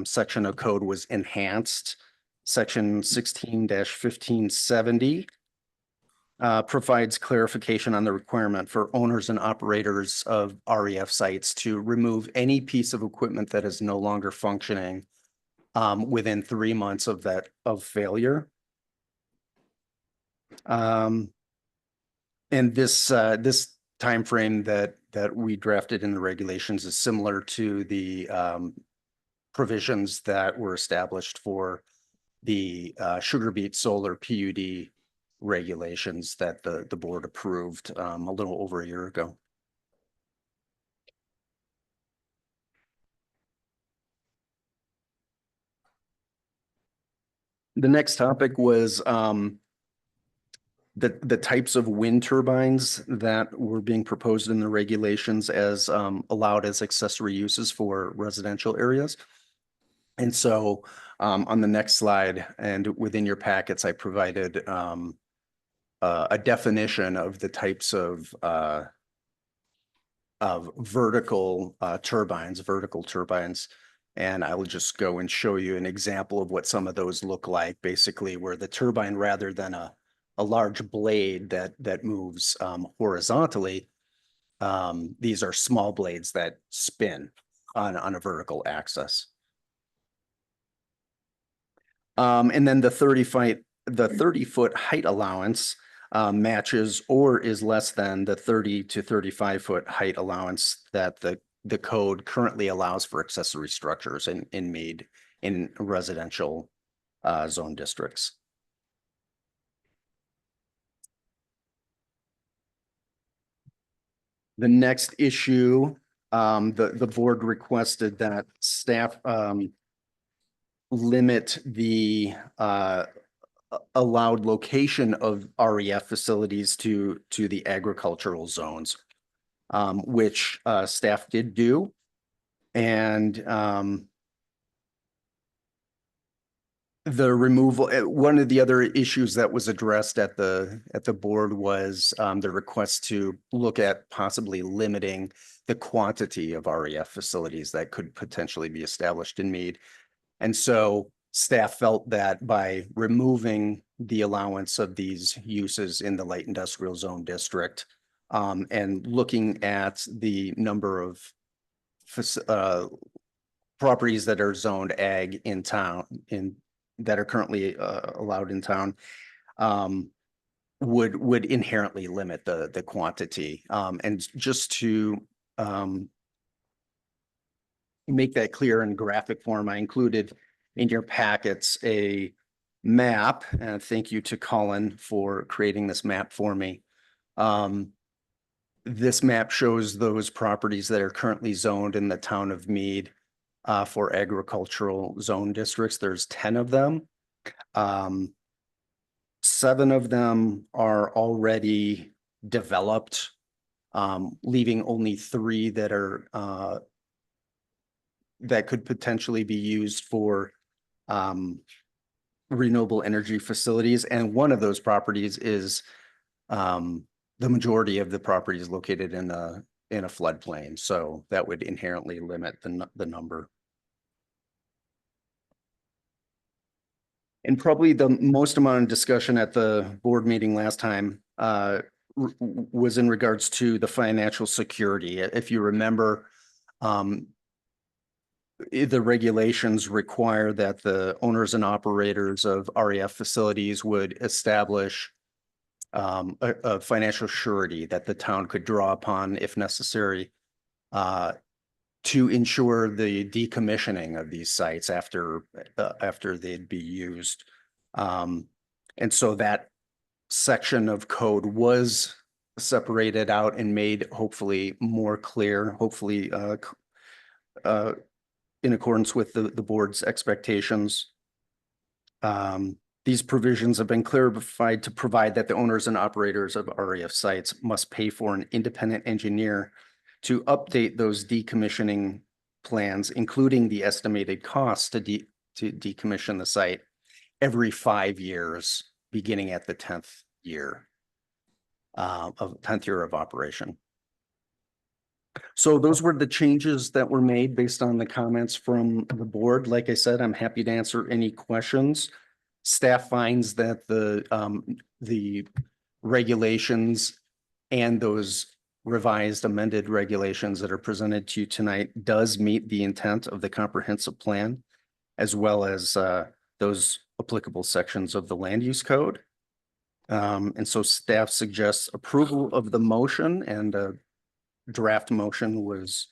section of code was enhanced. Section 16-1570 provides clarification on the requirement for owners and operators of REF sites to remove any piece of equipment that is no longer functioning within 3 months of failure. And this timeframe that we drafted in the regulations is similar to the provisions that were established for the Sugar Beet Solar PUD regulations that the board approved a little over a year ago. The next topic was the types of wind turbines that were being proposed in the regulations as allowed as accessory uses for residential areas. And so on the next slide and within your packets, I provided a definition of the types of vertical turbines. And I will just go and show you an example of what some of those look like, basically where the turbine, rather than a large blade that moves horizontally, these are small blades that spin on a vertical axis. And then the 30-foot height allowance matches or is less than the 30 to 35-foot height allowance that the code currently allows for accessory structures in Mead in residential zone districts. The next issue, the board requested that staff limit the allowed location of REF facilities to the agricultural zones, which staff did do. And the removal, one of the other issues that was addressed at the board was the request to look at possibly limiting the quantity of REF facilities that could potentially be established in Mead. And so staff felt that by removing the allowance of these uses in the light industrial zone district and looking at the number of properties that are zoned ag in town that are currently allowed in town would inherently limit the quantity. And just to make that clear in graphic form, I included in your packets a map, and thank you to Colin for creating this map for me. This map shows those properties that are currently zoned in the town of Mead for agricultural zone districts. There's 10 of them. 7 of them are already developed, leaving only 3 that are that could potentially be used for renewable energy facilities. And one of those properties is the majority of the property is located in a floodplain. So that would inherently limit the number. And probably the most amount of discussion at the board meeting last time was in regards to the financial security. If you remember, the regulations require that the owners and operators of REF facilities would establish a financial surety that the town could draw upon if necessary to ensure the decommissioning of these sites after they'd be used. And so that section of code was separated out and made hopefully more clear, hopefully in accordance with the board's expectations. These provisions have been clarified to provide that the owners and operators of REF sites must pay for an independent engineer to update those decommissioning plans, including the estimated cost to decommission the site every 5 years, beginning at the 10th year of operation. So those were the changes that were made based on the comments from the board. Like I said, I'm happy to answer any questions. Staff finds that the regulations and those revised amended regulations that are presented to you tonight does meet the intent of the comprehensive plan, as well as those applicable sections of the land use code. And so staff suggests approval of the motion, and a draft motion was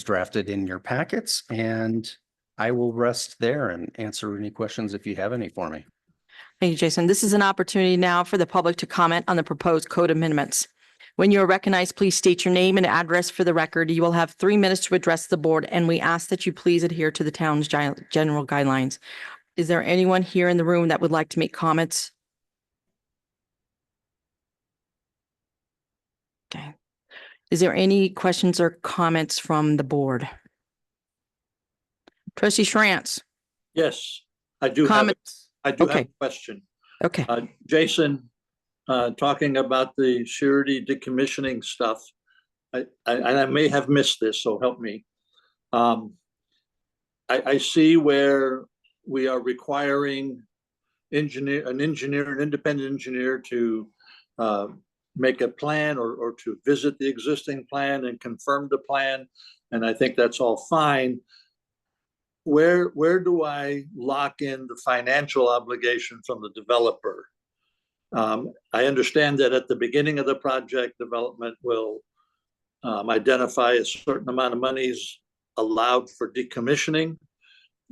drafted in your packets, and I will rest there and answer any questions if you have any for me. Thank you, Jason. This is an opportunity now for the public to comment on the proposed code amendments. When you are recognized, please state your name and address for the record. You will have 3 minutes to address the board, and we ask that you please adhere to the town's general guidelines. Is there anyone here in the room that would like to make comments? Okay. Is there any questions or comments from the board? Trustee Schrantz, Yes, I do have, comments? I do have a Okay. question. Okay. Jason, talking about the surety decommissioning stuff, I may have missed this, so help me. I see where we are requiring an independent engineer to make a plan or to visit the existing plan and confirm the plan. And I think that's all fine. Where do I lock in the financial obligation from the developer? I understand that at the beginning of the project, development will identify a certain amount of monies allowed for decommissioning.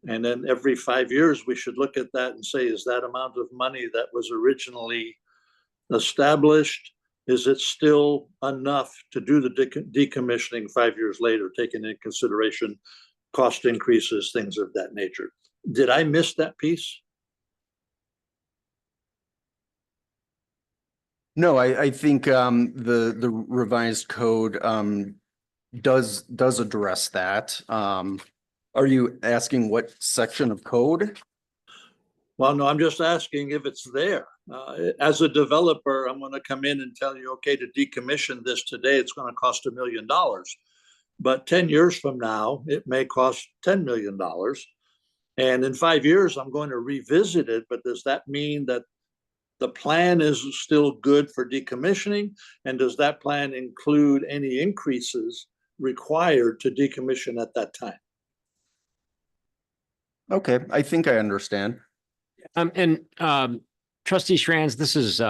And then every 5 years, we should look at that and say, is that amount of money that was originally established, is it still enough to do the decommissioning 5 years later, taking into consideration cost increases, things of that nature? Did I miss that piece? No, I think the revised code does address that. Are you asking what section of code? Well, no, I'm just asking if it's there. As a developer, I'm going to come in and tell you, okay, to decommission this today, it's going to cost $1 million. But 10 years from now, it may cost $10 million. And in 5 years, I'm going to revisit it. But does that mean that the plan is still good for decommissioning? And does that plan include any increases required to decommission at that time? Okay, I think I understand. Trustee Schrantz, this is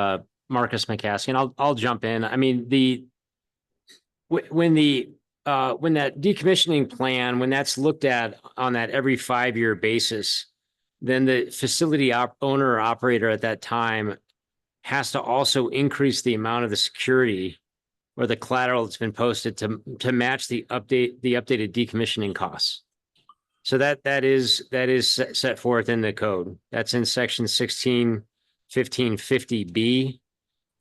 Marcus McCaskey, and I'll jump in. I mean, when that decommissioning plan, when that's looked at on that every 5-year basis, then the facility owner or operator at that time has to also increase the amount of the security or the collateral that's been posted to match the updated decommissioning costs. So that is set forth in the code. That's in section 16-1550B.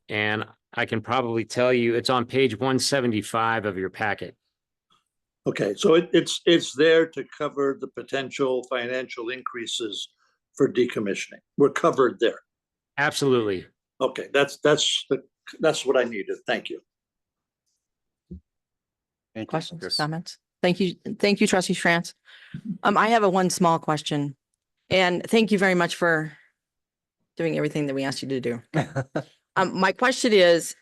And I can probably tell you it's on page 175 of your packet. Okay, so it's there to cover the potential financial increases for decommissioning. We're covered there. Absolutely. Okay, that's what I needed. Thank you. Thank you, Questions, Chris. comments? Thank you, Trustee Schrantz. I have one small question, and thank you very much for doing everything that we asked you to do. My question is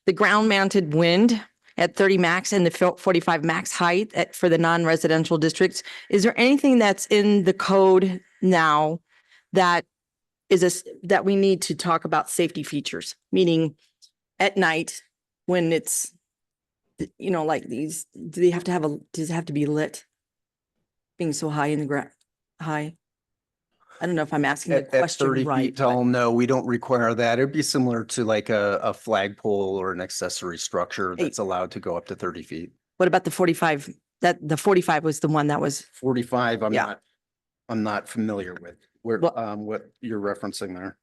the ground mounted wind at 30 max and the 45 max height for the non-residential districts, is there anything that's in the code now that that we need to talk about safety features, meaning at night when it's, like these, does it have to be lit? Being so high in the ground, high? I don't know if I'm asking the At question 30 right. feet tall, no, we don't require that. It'd be similar to like a flagpole or an accessory structure that's allowed to go up to 30 feet. What about the 45? The 45 was the one that was, 45, Yeah. I'm not familiar with what you're referencing there.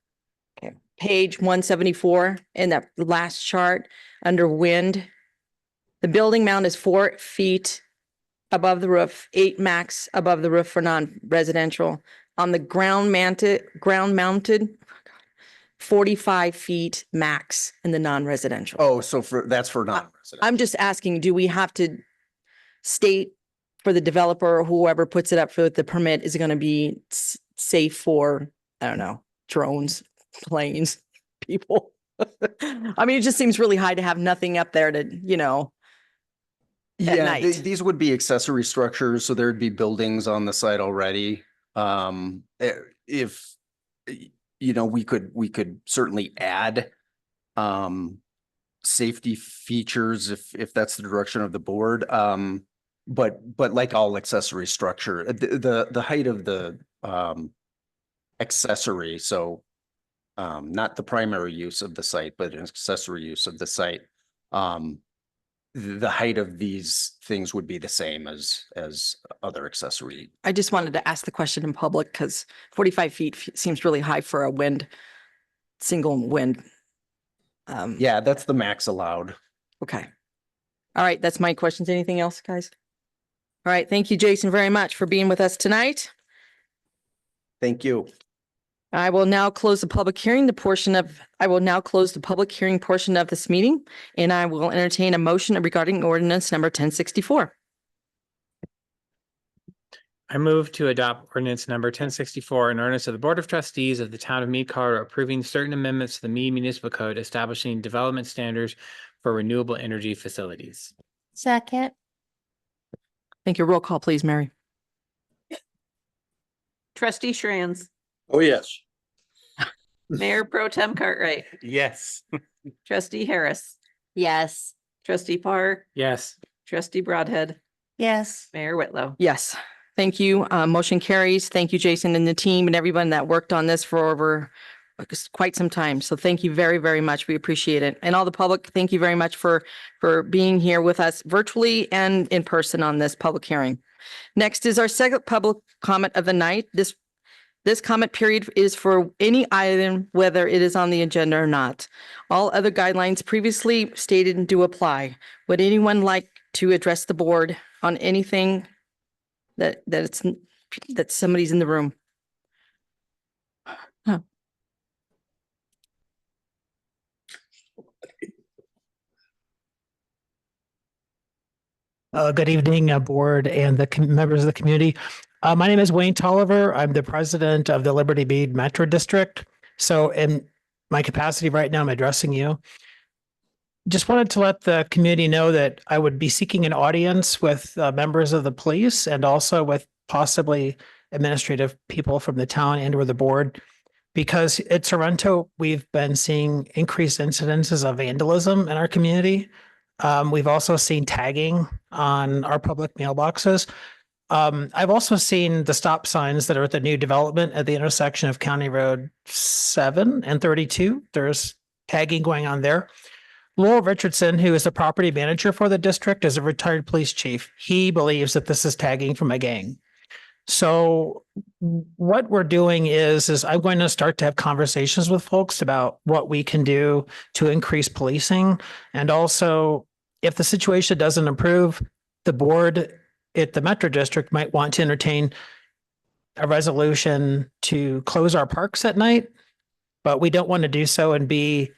okay, page 174 in that last chart under wind. The building mount is 4 feet above the roof, 8 max above the roof for non-residential. On the ground mounted, 45 feet max in the non-residential. Oh, so that's for non-resident. I'm just asking, do we have to state for the developer or whoever puts it up for the permit is going to be safe for, I don't know, drones, planes, people? I mean, it just seems really high to have nothing up there to, at Yeah, night. these would be accessory structures, so there'd be buildings on the site already. If, we could certainly add safety features if that's the direction of the board. But like all accessory structure, the height of the accessory, so not the primary use of the site, but an accessory use of the site. The height of these things would be the same as other accessory. I just wanted to ask the question in public because 45 feet seems really high for a single wind. Yeah, that's the max allowed. Okay. All right, that's my questions. Anything else, guys? All right, thank you, Jason, very much for being with us tonight. Thank you. I will now close the public hearing portion of this meeting, and I will entertain a motion regarding ordinance number 1064. I move to adopt ordinance number 1064, an ordinance of the Board of Trustees of the Town of Mead, Colorado, approving certain amendments to the Mead Municipal Code, establishing development standards for renewable energy facilities. Second. Thank you. Roll call, please, Mary. Trustee Shrans, Oh, yes. Mayor Pro Tem Cartwright, Yes. Trustee Harris, Yes. Trustee Parr, Yes. Trustee Broadhead, Yes. Mayor Whitlow. Yes, thank you. Motion carries. Thank you, Jason and the team and everyone that worked on this for over quite some time. So thank you very, very much. We appreciate it. And all the public, thank you very much for being here with us virtually and in person on this public hearing. Next is our second public comment of the night. This comment period is for any item, whether it is on the agenda or not. All other guidelines previously stated do apply. Would anyone like to address the board on anything that somebody's in the room? Huh. Good evening, board and the members of the community. My name is Wayne Tolliver. I'm the president of the Liberty Mead Metro District. So in my capacity right now, I'm addressing you. Just wanted to let the community know that I would be seeking an audience with members of the police and also with possibly administrative people from the town and or the board. Because at Sorrento, we've been seeing increased incidences of vandalism in our community. We've also seen tagging on our public mailboxes. I've also seen the stop signs that are at the new development at the intersection of County Road 7 and 32. There's tagging going on there. Lowell Richardson, who is the property manager for the district, is a retired police chief. He believes that this is tagging from a gang. So what we're doing is I'm going to start to have conversations with folks about what we can do to increase policing. And also, if the situation doesn't improve, the board at the Metro District might want to entertain a resolution to close our parks at night, but we don't want to do so and be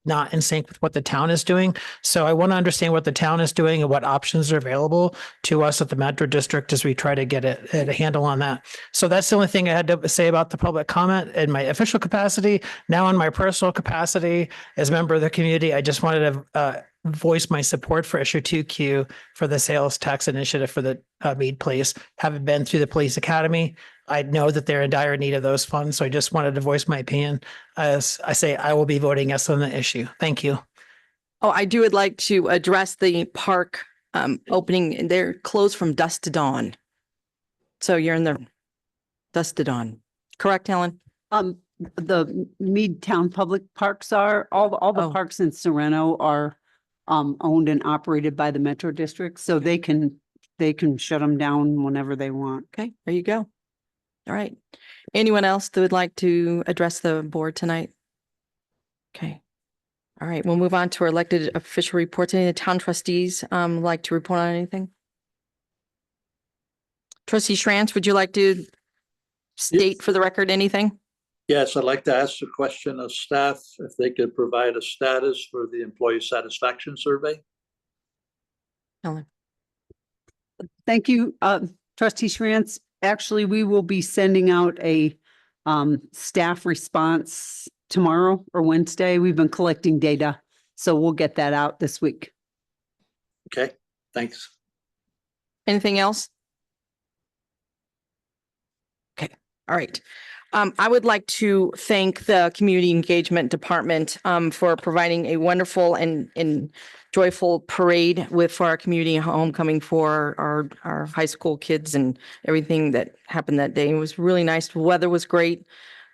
not in sync with what the town is doing. So I want to understand what the town is doing and what options are available to us at the Metro District as we try to get a handle on that. So that's the only thing I had to say about the public comment in my official capacity. Now in my personal capacity as a member of the community, I just wanted to voice my support for issue 2Q for the sales tax initiative for the Mead Police. Having been through the police academy, I know that they're in dire need of those funds. So I just wanted to voice my opinion. As I say, I will be voting yes on the issue. Thank you. Oh, I would like to address the park opening. They're closed from dusk to dawn. So you're in the dusk to dawn. Correct, Helen? The Mead Town Public Parks are, all the Oh. parks in Sorrento are owned and operated by the Metro District, so they can shut them down whenever they want. Okay, there you go. All right. Anyone else that would like to address the board tonight? Okay. All right, we'll move on to our elected official reports. Any of the town trustees like to report on anything? Trustee Shrantz, would you like to state for the record anything? Yes, I'd like to ask a question of staff, if they could provide a status for the employee satisfaction survey. Helen. Thank you, trustee Schranz. Actually, we will be sending out a staff response tomorrow or Wednesday. We've been collecting data, so we'll get that out this week. Okay, thanks. Anything else? Okay, all right. I would like to thank the Community Engagement Department for providing a wonderful and joyful parade for our community homecoming for our high school kids and everything that happened that day. It was really nice. The weather was great. It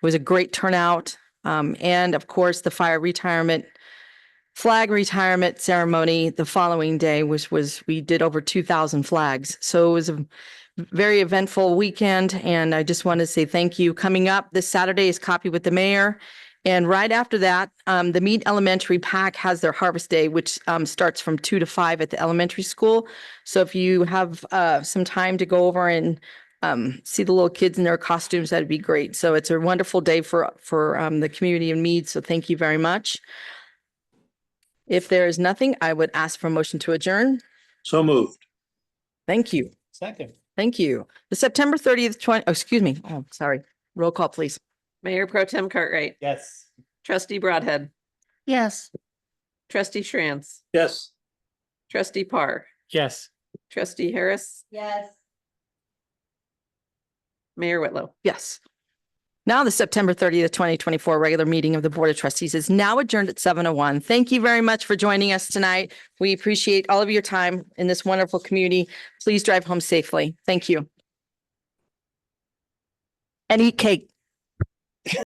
was a great turnout. And of course, the flag retirement ceremony the following day, which was, we did over 2,000 flags. So it was a very eventful weekend, and I just want to say thank you. Coming up this Saturday is Coffee with the Mayor. And right after that, the Mead Elementary PAC has their Harvest Day, which starts from 2 to 5 at the elementary school. So if you have some time to go over and see the little kids in their costumes, that'd be great. So it's a wonderful day for the community of Mead. So thank you very much. If there is nothing, I would ask for a motion to adjourn. So moved. Thank you. Second. Thank you. The September 30th, excuse me. Oh, sorry. Roll call, please. Mayor Pro Tem Cartwright, Yes. trustee Broadhead, Yes. trustee Schranz, Yes. trustee Parr, Yes. trustee Harris, Yes. Mayor Whitlow. Yes. Now the September 30th, 2024 regular meeting of the Board of Trustees is now adjourned at 7:01. Thank you very much for joining us tonight. We appreciate all of your time in this wonderful community. Please drive home safely. Thank you. And eat cake.